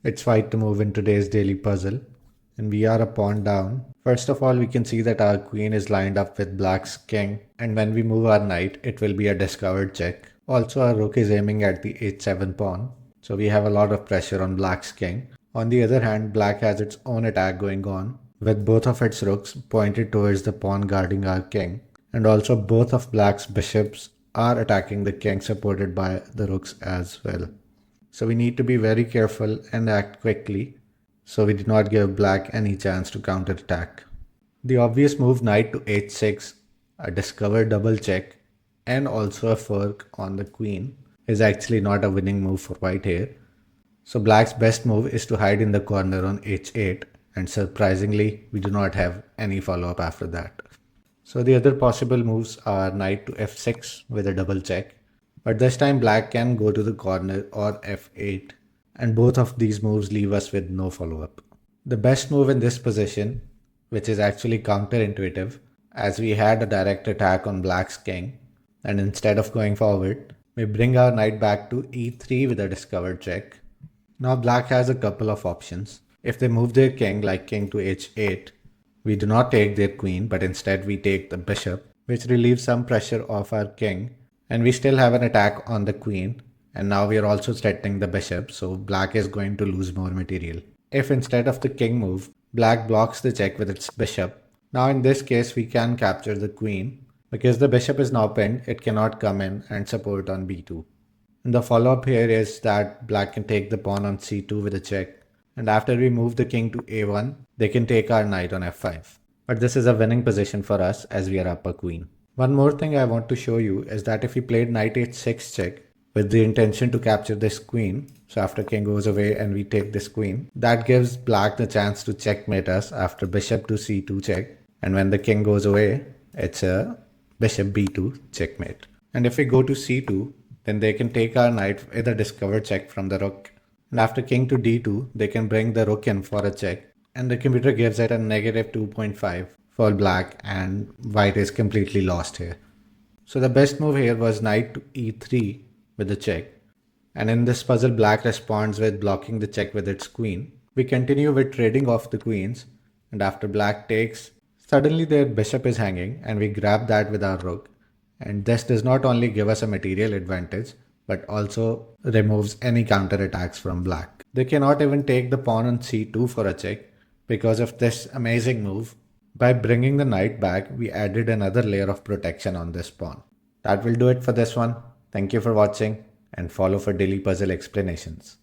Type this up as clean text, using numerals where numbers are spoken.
It's white to move in today's daily puzzle, and we are a pawn down. First of all, we can see that our queen is lined up with black's king, and when we move our knight, it will be a discovered check. Also, our rook is aiming at the h7 pawn, so we have a lot of pressure on black's king. On the other hand, black has its own attack going on, with both of its rooks pointed towards the pawn guarding our king, and also both of black's bishops are attacking the king supported by the rooks as well. So we need to be very careful and act quickly so we do not give black any chance to counterattack. The obvious move knight to h6, a discovered double check, and also a fork on the queen is actually not a winning move for white here. So black's best move is to hide in the corner on h8, and surprisingly we do not have any follow-up after that. So the other possible moves are knight to f6 with a double check, but this time black can go to the corner or f8, and both of these moves leave us with no follow-up. The best move in this position, which is actually counterintuitive, as we had a direct attack on black's king, and instead of going forward, we bring our knight back to e3 with a discovered check. Now black has a couple of options. If they move their king like king to h8, we do not take their queen, but instead we take the bishop, which relieves some pressure off our king, and we still have an attack on the queen, and now we are also threatening the bishop, so black is going to lose more material. If instead of the king move, black blocks the check with its bishop, now in this case we can capture the queen. Because the bishop is now pinned, it cannot come in and support on b2. And the follow-up here is that black can take the pawn on c2 with a check, and after we move the king to a1, they can take our knight on f5. But this is a winning position for us as we are up a queen. One more thing I want to show you is that if we played knight h6 check with the intention to capture this queen, so after king goes away and we take this queen, that gives black the chance to checkmate us after bishop to c2 check, and when the king goes away, it's a bishop b2 checkmate. And if we go to c2, then they can take our knight with a discovered check from the rook. And after king to d2, they can bring the rook in for a check, and the computer gives it a negative 2.5 for black, and white is completely lost here. So the best move here was knight to e3 with the check, and in this puzzle black responds with blocking the check with its queen. We continue with trading off the queens, and after black takes, suddenly their bishop is hanging and we grab that with our rook, and this does not only give us a material advantage but also removes any counter attacks from black. They cannot even take the pawn on c2 for a check because of this amazing move. By bringing the knight back, we added another layer of protection on this pawn. That will do it for this one. Thank you for watching and follow for daily puzzle explanations.